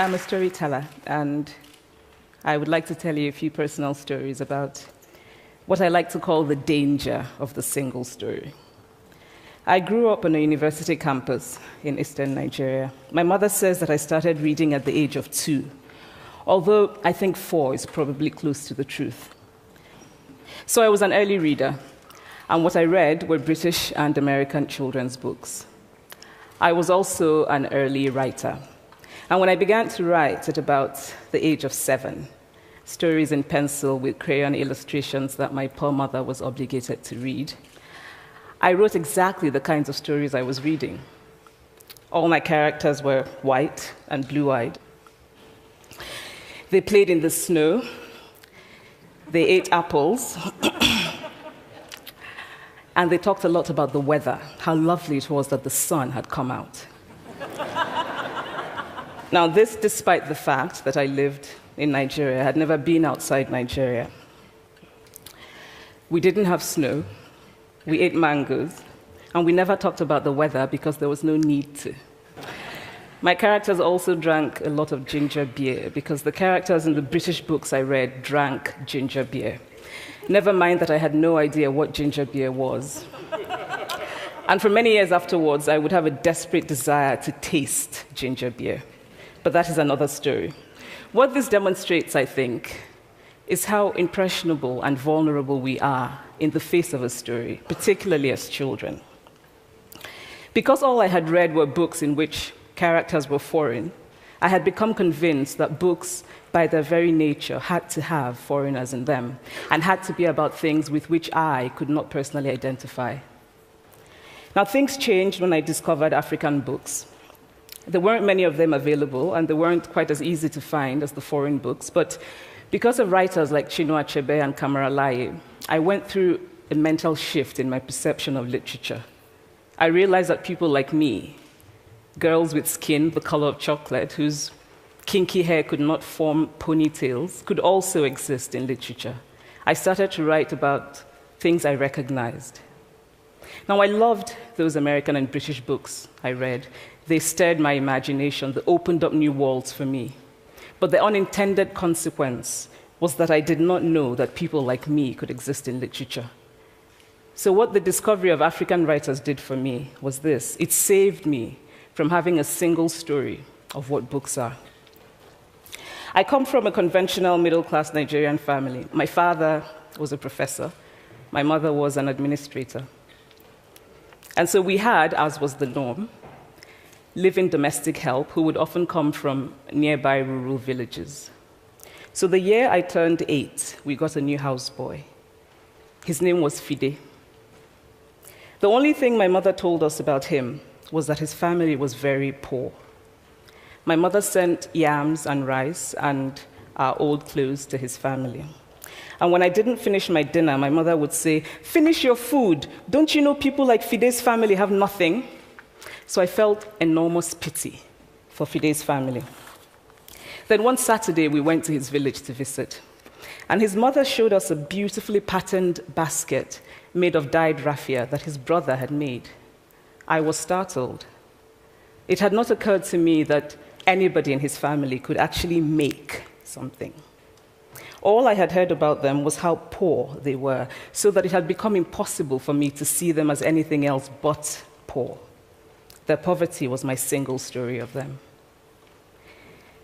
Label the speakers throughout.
Speaker 1: I'm a storyteller, and I would like to tell you a few personal stories about what I like to call the danger of the single story. I grew up on a university campus in eastern Nigeria. My mother says that I started reading at the age of 2, although I think 4 is probably close to the truth. So I was an early reader, and what I read were British and American children's books. I was also an early writer. And when I began to write at about the age of 7, stories in pencil with crayon illustrations that my poor mother was obligated to read, I wrote exactly the kinds of stories I was reading. All my characters were white and blue-eyed. They played in the snow. They ate apples. And they talked a lot about the weather, how lovely it was that the sun had come out. Now, this despite the fact that I lived in Nigeria. I had never been outside Nigeria. We didn't have snow. We ate mangoes. And we never talked about the weather because there was no need to. My characters also drank a lot of ginger beer because the characters in the British books I read drank ginger beer. Never mind that I had no idea what ginger beer was. And for many years afterwards, I would have a desperate desire to taste ginger beer. But that is another story. What this demonstrates, I think, is how impressionable and vulnerable we are in the face of a story, particularly as children. Because all I had read were books in which characters were foreign, I had become convinced that books, by their very nature, had to have foreigners in them and had to be about things with which I could not personally identify. Now, things changed when I discovered African books. There weren't many of them available, and they weren't quite as easy to find as the foreign books, but because of writers like Chinua Achebe and Kamara Laye, I went through a mental shift in my perception of literature. I realized that people like me, girls with skin the color of chocolate, whose kinky hair could not form ponytails, could also exist in literature. I started to write about things I recognized. Now, I loved those American and British books I read. They stirred my imagination. They opened up new worlds for me. But the unintended consequence was that I did not know that people like me could exist in literature. So what the discovery of African writers did for me was this. It saved me from having a single story of what books are. I come from a conventional middle-class Nigerian family. My father was a professor. My mother was an administrator. And so we had, as was the norm, live-in domestic help who would often come from nearby rural villages. So the year I turned 8, we got a new houseboy. His name was Fide. The only thing my mother told us about him was that his family was very poor. My mother sent yams and rice and our old clothes to his family. And when I didn't finish my dinner, my mother would say, "Finish your food. Don't you know people like Fide's family have nothing?" So I felt enormous pity for Fide's family. Then one Saturday, we went to his village to visit. And his mother showed us a beautifully patterned basket made of dyed raffia that his brother had made. I was startled. It had not occurred to me that anybody in his family could actually make something. All I had heard about them was how poor they were, so that it had become impossible for me to see them as anything else but poor. Their poverty was my single story of them.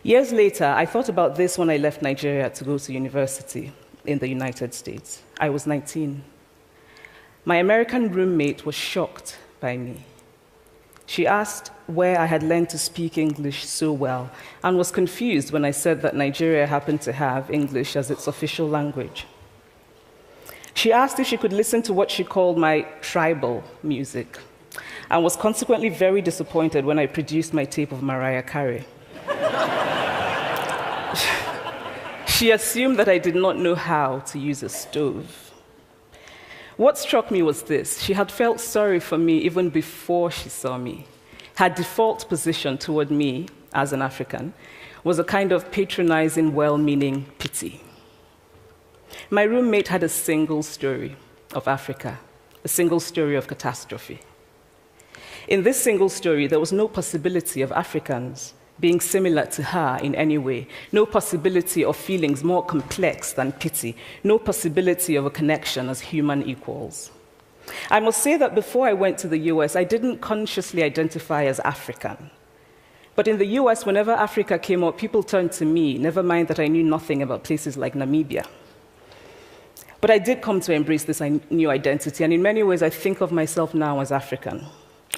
Speaker 1: Years later, I thought about this when I left Nigeria to go to university in the United States. I was 19. My American roommate was shocked by me. She asked where I had learned to speak English so well and was confused when I said that Nigeria happened to have English as its official language. She asked if she could listen to what she called my tribal music, and was consequently very disappointed when I produced my tape of Mariah Carey. She assumed that I did not know how to use a stove. What struck me was this. She had felt sorry for me even before she saw me. Her default position toward me, as an African, was a kind of patronizing, well-meaning pity. My roommate had a single story of Africa, a single story of catastrophe. In this single story, there was no possibility of Africans being similar to her in any way, no possibility of feelings more complex than pity, no possibility of a connection as human equals. I must say that before I went to the US, I didn't consciously identify as African. But in the US, whenever Africa came up, people turned to me, never mind that I knew nothing about places like Namibia. But I did come to embrace this new identity, and in many ways, I think of myself now as African,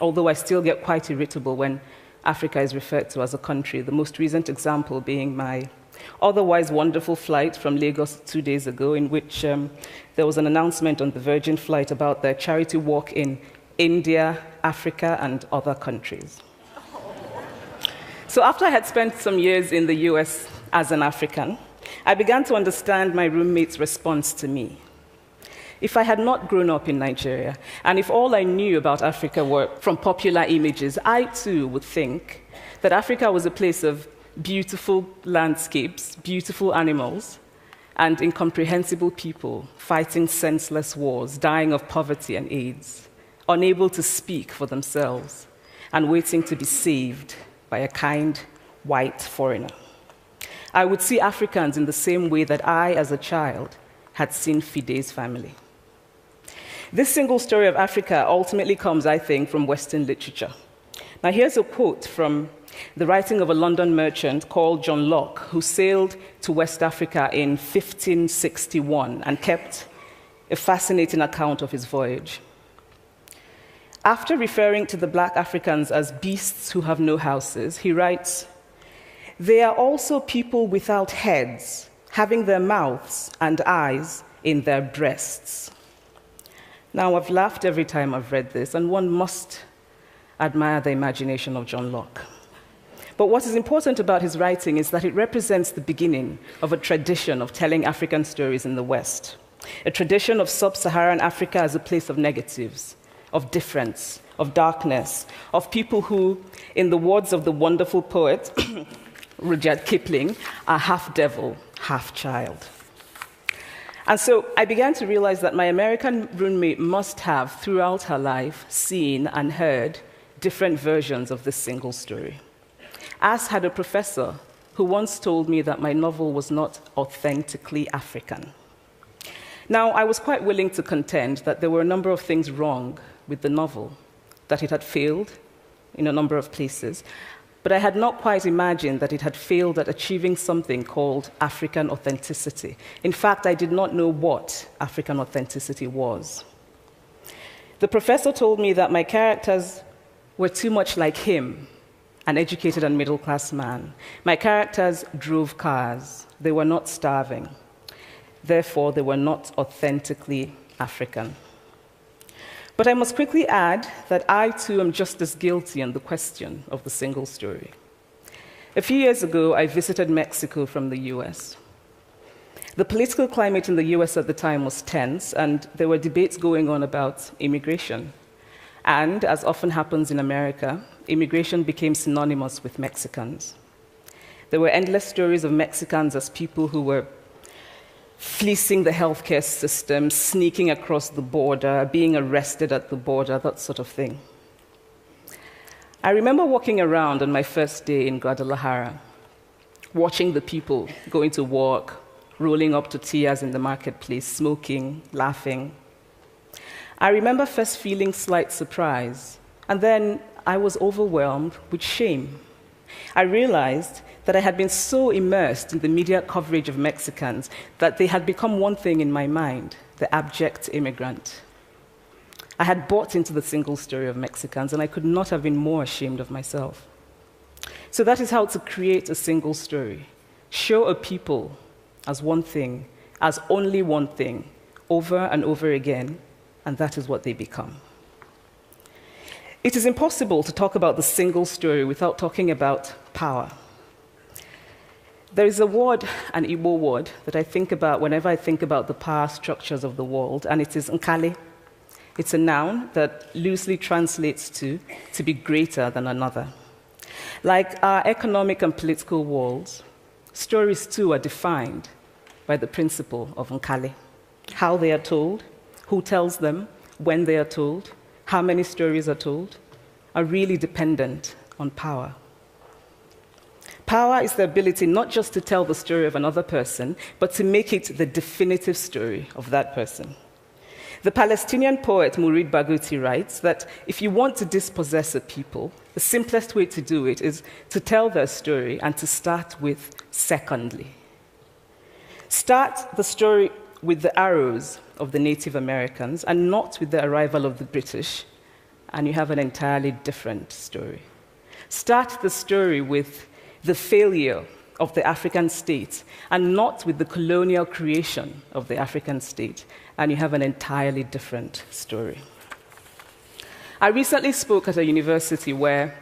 Speaker 1: although I still get quite irritable when Africa is referred to as a country, the most recent example being my otherwise wonderful flight from Lagos 2 days ago, in which there was an announcement on the Virgin flight about their charity walk in India, Africa, and other countries. So after I had spent some years in the US as an African, I began to understand my roommate's response to me. If I had not grown up in Nigeria, and if all I knew about Africa were from popular images, I too would think that Africa was a place of beautiful landscapes, beautiful animals, and incomprehensible people fighting senseless wars, dying of poverty and AIDS, unable to speak for themselves, and waiting to be saved by a kind white foreigner. I would see Africans in the same way that I, as a child, had seen Fide's family. This single story of Africa ultimately comes, I think, from Western literature. Now, here's a quote from the writing of a London merchant called John Locke, who sailed to West Africa in 1561 and kept a fascinating account of his voyage. After referring to the black Africans as beasts who have no houses, he writes, "They are also people without heads, having their mouths and eyes in their breasts." Now, I've laughed every time I've read this, and one must admire the imagination of John Locke. But what is important about his writing is that it represents the beginning of a tradition of telling African stories in the West, a tradition of sub-Saharan Africa as a place of negatives, of difference, of darkness, of people who, in the words of the wonderful poet Rudyard Kipling, are half devil, half child. And so I began to realize that my American roommate must have, throughout her life, seen and heard different versions of this single story. As had a professor who once told me that my novel was not authentically African. Now, I was quite willing to contend that there were a number of things wrong with the novel, that it had failed in a number of places, but I had not quite imagined that it had failed at achieving something called African authenticity. In fact, I did not know what African authenticity was. The professor told me that my characters were too much like him, an educated and middle-class man. My characters drove cars. They were not starving. Therefore, they were not authentically African. But I must quickly add that I, too, am just as guilty on the question of the single story. A few years ago, I visited Mexico from the US. The political climate in the US at the time was tense, and there were debates going on about immigration. And, as often happens in America, immigration became synonymous with Mexicans. There were endless stories of Mexicans as people who were fleecing the healthcare system, sneaking across the border, being arrested at the border, that sort of thing. I remember walking around on my first day in Guadalajara, watching the people going to work, rolling up tortillas in the marketplace, smoking, laughing. I remember first feeling slight surprise, and then I was overwhelmed with shame. I realized that I had been so immersed in the media coverage of Mexicans that they had become one thing in my mind, the abject immigrant. I had bought into the single story of Mexicans, and I could not have been more ashamed of myself. So that is how to create a single story. Show a people as one thing, as only one thing, over and over again, and that is what they become. It is impossible to talk about the single story without talking about power. There is a word, an Igbo word, that I think about whenever I think about the power structures of the world, and it is nkali. It's a noun that loosely translates to be greater than another. Like our economic and political worlds, stories too are defined by the principle of nkali. How they are told, who tells them, when they are told, how many stories are told, are really dependent on power. Power is the ability not just to tell the story of another person, but to make it the definitive story of that person. The Palestinian poet Mourid Barghouti writes that if you want to dispossess a people, the simplest way to do it is to tell their story and to start with secondly. Start the story with the arrows of the Native Americans and not with the arrival of the British, and you have an entirely different story. Start the story with the failure of the African state and not with the colonial creation of the African state, and you have an entirely different story. I recently spoke at a university where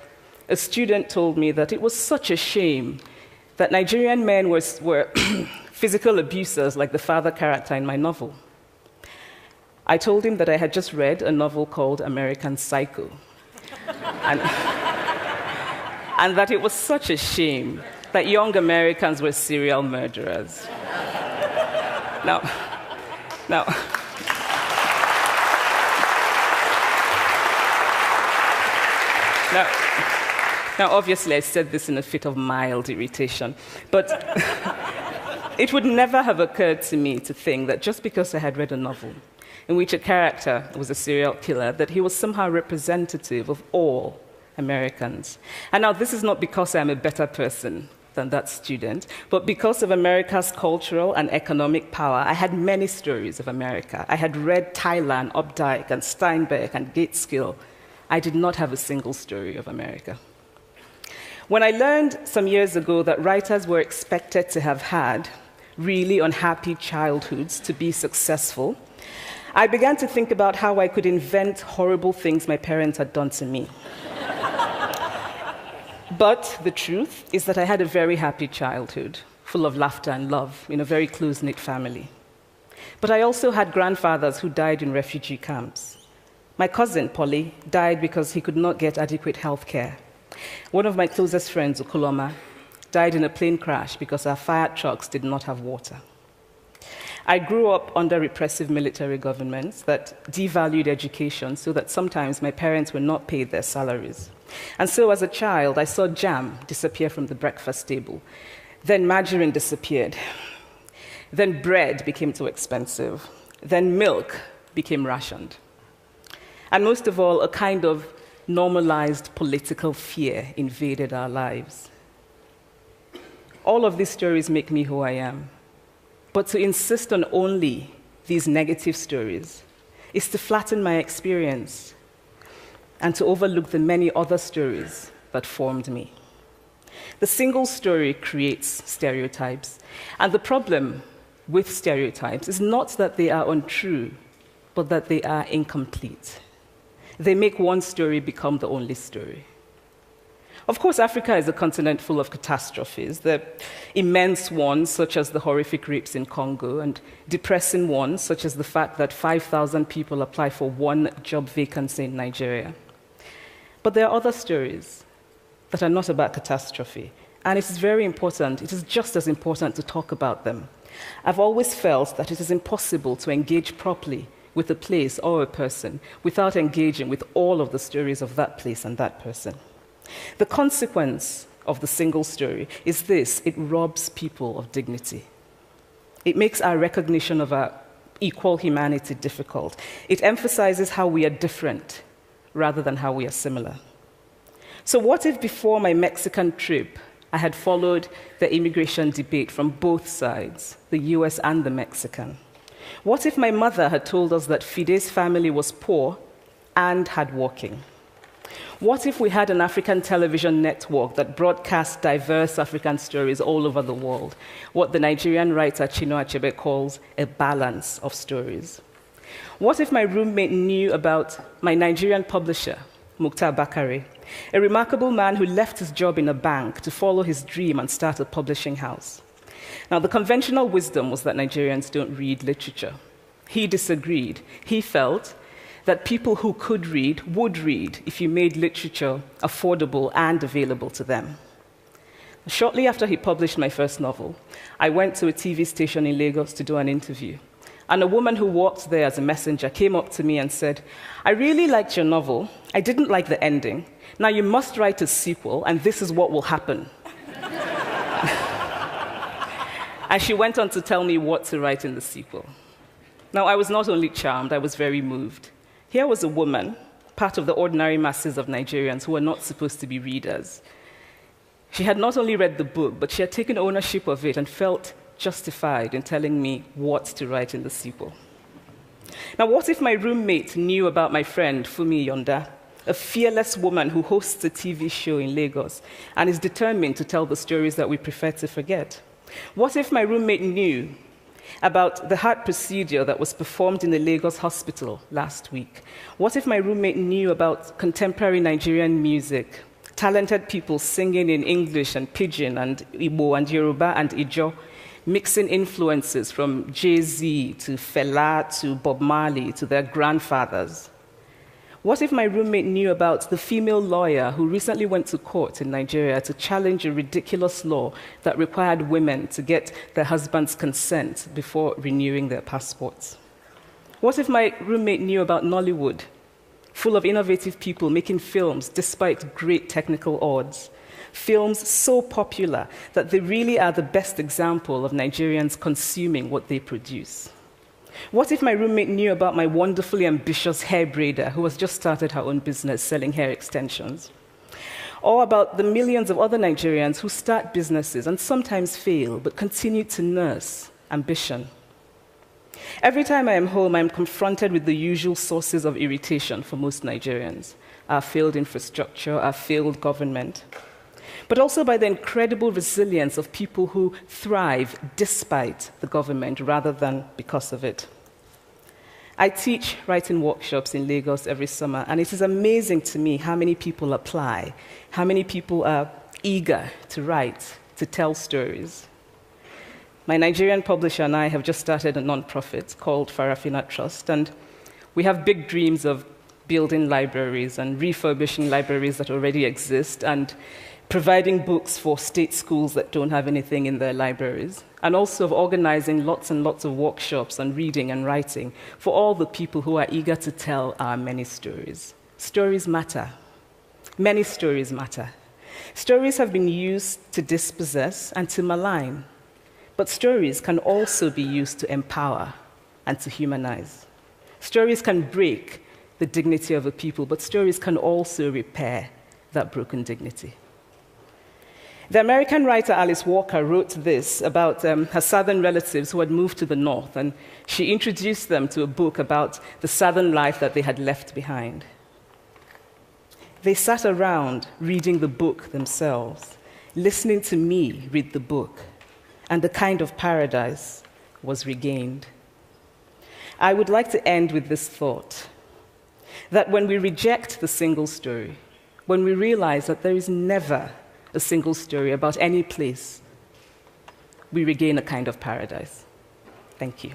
Speaker 1: a student told me that it was such a shame that Nigerian men were physical abusers like the father character in my novel. I told him that I had just read a novel called American Psycho, and that it was such a shame that young Americans were serial murderers. Now, obviously, I said this in a fit of mild irritation, but it would never have occurred to me to think that just because I had read a novel in which a character was a serial killer, that he was somehow representative of all Americans. And now, this is not because I'm a better person than that student, but because of America's cultural and economic power, I had many stories of America. I had read Tylan, Updike, and Steinbeck, and Gateskill. I did not have a single story of America. When I learned some years ago that writers were expected to have had really unhappy childhoods to be successful, I began to think about how I could invent horrible things my parents had done to me. But the truth is that I had a very happy childhood, full of laughter and love, in a very close-knit family. But I also had grandfathers who died in refugee camps. My cousin, Polly, died because he could not get adequate health care. One of my closest friends, Okoloma, died in a plane crash because our fire trucks did not have water. I grew up under repressive military governments that devalued education so that sometimes my parents were not paid their salaries. And so as a child, I saw jam disappear from the breakfast table. Then margarine disappeared. Then bread became too expensive. Then milk became rationed. And most of all, a kind of normalized political fear invaded our lives. All of these stories make me who I am. But to insist on only these negative stories is to flatten my experience and to overlook the many other stories that formed me. The single story creates stereotypes, and the problem with stereotypes is not that they are untrue, but that they are incomplete. They make one story become the only story. Of course, Africa is a continent full of catastrophes, the immense ones, such as the horrific rapes in Congo, and depressing ones, such as the fact that 5,000 people apply for one job vacancy in Nigeria. But there are other stories that are not about catastrophe, and it is very important, it is just as important to talk about them. I've always felt that it is impossible to engage properly with a place or a person without engaging with all of the stories of that place and that person. The consequence of the single story is this: it robs people of dignity. It makes our recognition of our equal humanity difficult. It emphasizes how we are different rather than how we are similar. So what if before my Mexican trip, I had followed the immigration debate from both sides, the US and the Mexican? What if my mother had told us that Fide's family was poor and hardworking? What if we had an African television network that broadcast diverse African stories all over the world, what the Nigerian writer Chinua Achebe calls a balance of stories? What if my roommate knew about my Nigerian publisher, Mukhtar Bakare, a remarkable man who left his job in a bank to follow his dream and start a publishing house? Now, the conventional wisdom was that Nigerians don't read literature. He disagreed. He felt that people who could read would read if you made literature affordable and available to them. Shortly after he published my first novel, I went to a TV station in Lagos to do an interview. And a woman who worked there as a messenger came up to me and said, "I really liked your novel. I didn't like the ending. Now you must write a sequel, and this is what will happen." And she went on to tell me what to write in the sequel. Now, I was not only charmed, I was very moved. Here was a woman, part of the ordinary masses of Nigerians who were not supposed to be readers. She had not only read the book, but she had taken ownership of it and felt justified in telling me what to write in the sequel. Now, what if my roommate knew about my friend, Fumi Yonda, a fearless woman who hosts a TV show in Lagos and is determined to tell the stories that we prefer to forget? What if my roommate knew about the heart procedure that was performed in a Lagos hospital last week? What if my roommate knew about contemporary Nigerian music, talented people singing in English and Pidgin and Igbo and Yoruba and Ijo, mixing influences from Jay-Z to Fela to Bob Marley to their grandfathers? What if my roommate knew about the female lawyer who recently went to court in Nigeria to challenge a ridiculous law that required women to get their husband's consent before renewing their passports? What if my roommate knew about Nollywood, full of innovative people making films despite great technical odds? Films so popular that they really are the best example of Nigerians consuming what they produce. What if my roommate knew about my wonderfully ambitious hair braider who has just started her own business selling hair extensions? Or about the millions of other Nigerians who start businesses and sometimes fail, but continue to nurse ambition? Every time I am home, I am confronted with the usual sources of irritation for most Nigerians: our failed infrastructure, our failed government, but also by the incredible resilience of people who thrive despite the government rather than because of it. I teach writing workshops in Lagos every summer, and it is amazing to me how many people apply, how many people are eager to write, to tell stories. My Nigerian publisher and I have just started a nonprofit called Farafina Trust, and we have big dreams of building libraries and refurbishing libraries that already exist and providing books for state schools that don't have anything in their libraries, and also of organizing lots and lots of workshops on reading and writing for all the people who are eager to tell our many stories. Stories matter. Many stories matter. Stories have been used to dispossess and to malign, but stories can also be used to empower and to humanize. Stories can break the dignity of a people, but stories can also repair that broken dignity. The American writer Alice Walker wrote this about her southern relatives who had moved to the north, and she introduced them to a book about the southern life that they had left behind. They sat around reading the book themselves, listening to me read the book, and the kind of paradise was regained. I would like to end with this thought, that when we reject the single story, when we realize that there is never a single story about any place, we regain a kind of paradise. Thank you.